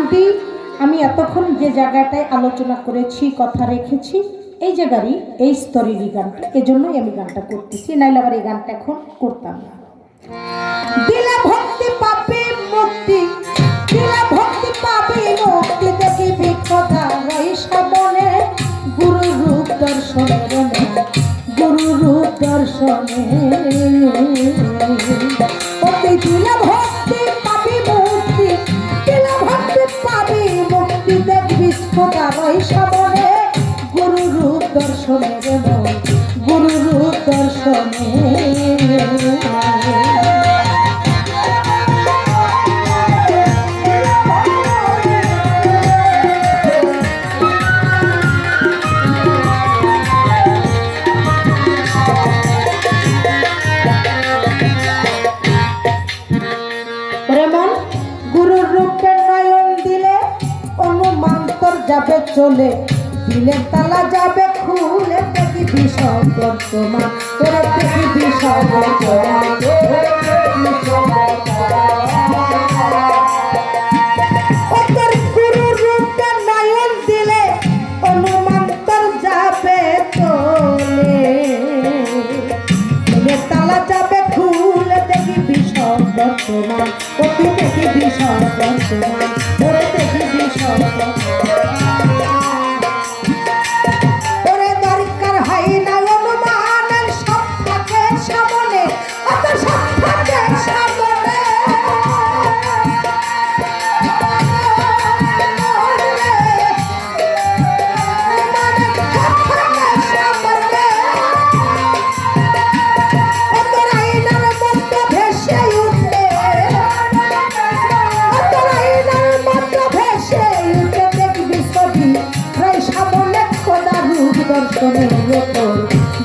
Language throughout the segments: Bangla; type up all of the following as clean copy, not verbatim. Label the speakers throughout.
Speaker 1: গানটি আমি এতক্ষণ যে জায়গাটায় আলোচনা করেছি, কথা রেখেছি, এই জায়গারই এই স্তরেরই গানটা, এজন্যই আমি গানটা করতেছি, নাইলে আবার এই গানটা এখন করতাম না। দিলা ভক্তি পাবে মুক্তি, দিলা ভক্তি পাবে মুক্তি, দেখিবি কথা রই সামনে, গুরু রূপ দর্শনে, গুরু রূপ দর্শনে। দিলা ভক্তি পাবি মুক্তি, দিলা ভক্তি পাবি মুক্তি, দেখবি কথা রই সামনে, গুরু রূপ দর্শনে, গুরু রূপ দর্শনে। গুরুর রূপে নয়ন দিলে অনুমান তোর যাবে চলে, দিলের তালা যাবে খুলে, দেখবি সব বর্তমান, তোরে দেখবি সব বর্তমান। গুরুর রূপে নয়ন দিলে অনুমান তোর যাবে চলে, দিলের তালা যাবে খুলে, দেখবি সব বর্তমান, তুই দেখবি সব বর্তমান, তোরে দেখবি সব তোরে দরকার হয় না অনুমানের, সব থাকে সামনে, অত সব থাকে সামনে।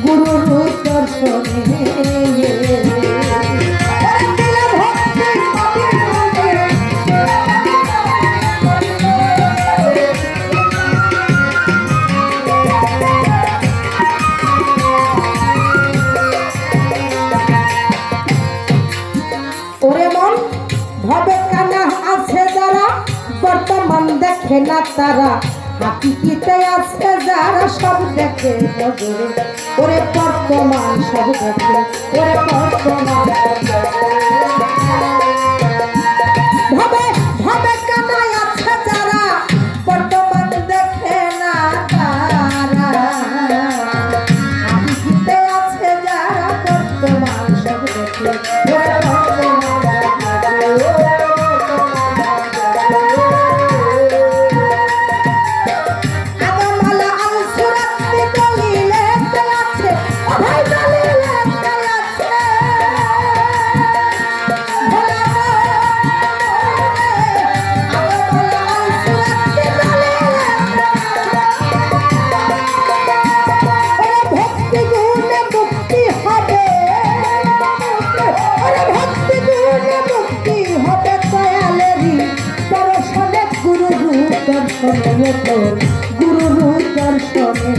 Speaker 1: গুরু রূপ দর্শনে ওরে মন ভবে কানা আছে যারা, বর্তমান দেখে না তারা, হাকিকিতে আছে যারা, সব দেখে নজরে, ওরে বর্তমান সব দেখে, ওরে বর্তমান ভবে ভবে কানায় আছে যারা, বর্তমান দেখে না তারা, হাকিকিতে আছে যারা, বর্তমান সব দেখে, ওরে বর্তমান। গুরু রূপ দর্শনে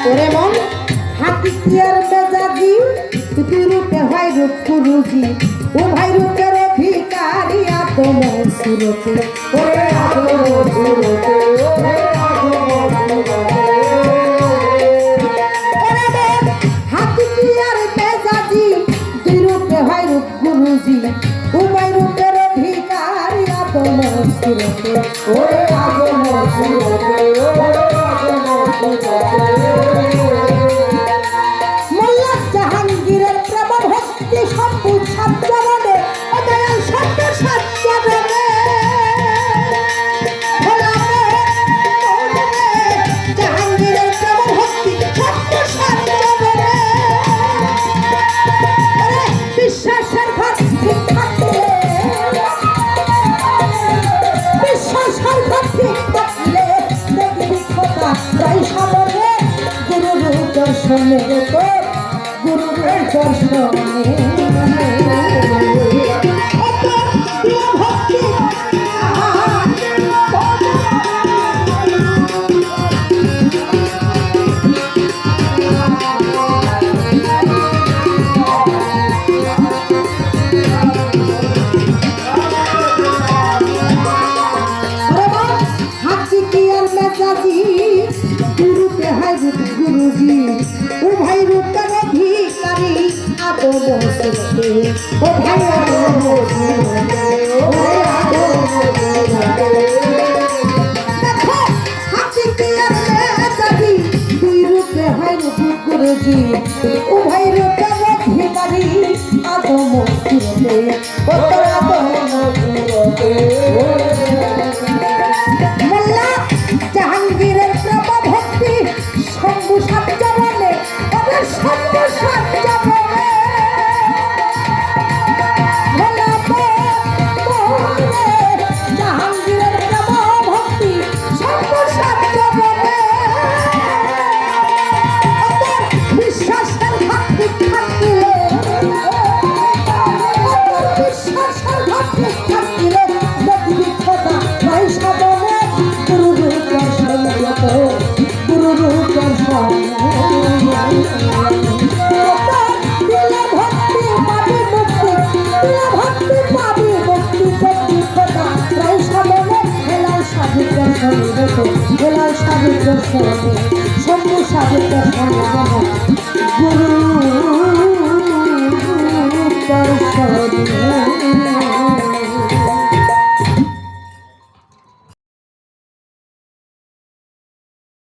Speaker 1: ওরে মন হাকিকিয়ার মেজাজি, তুই রূপে হয় রূপ গুরুজি, ও ভাই রূপের অধিকারী আদম সুরতে, ওরে আদম সুরতে, হাকিকিয়ার মেজাজি, তুই রূপে হয় রূপ গুরুজি, ও ভাই রূপের অধিকারী আদম সুরতে, ওরে আদম সুরতে, ওরে আদম সুরতে। মোল্লা জাহাঙ্গীরের প্রেম ভক্তি সম্পূর্ণ সাতজনে, দয়াল সত্য সাতজনে, জাহাঙ্গীরের প্রেম ভক্তি সত্য সাতজনে, বিশ্বাসের ভক্তি থাকলে, বিশ্বাসের ভক্তি থাকলে, দেখবি কথা রই সামনে, গুরু রূপ দর্শনে, গুরু রূপ দর্শনে। ভক্তি गुरुजी ओ भाई रूप अधिकारी आदो मोसते ओ भाई आदो मोसते देखो हाथी की अरजी दुई रूप है रूप गुरुजी ओ भाई रूप अधिकारी आदो मोसते ओ आदो मोसते मोल्ला जहांगीरेर प्रभा भक्ति शंभु सातजबने ओरे शंभु सातजबने मोला मोहने जहांगीरेर प्रभा भक्ति शंभु सातजबने ओरे বিশ্বাসের ভক্তি থাকিলে ওরে বিশ্বাসের ভক্তি থাকিলে যদি খোদা নাই সাধনে গুরু রূপ সঙ্গত গুরু রূপ শম্ভু সাধুর গুরু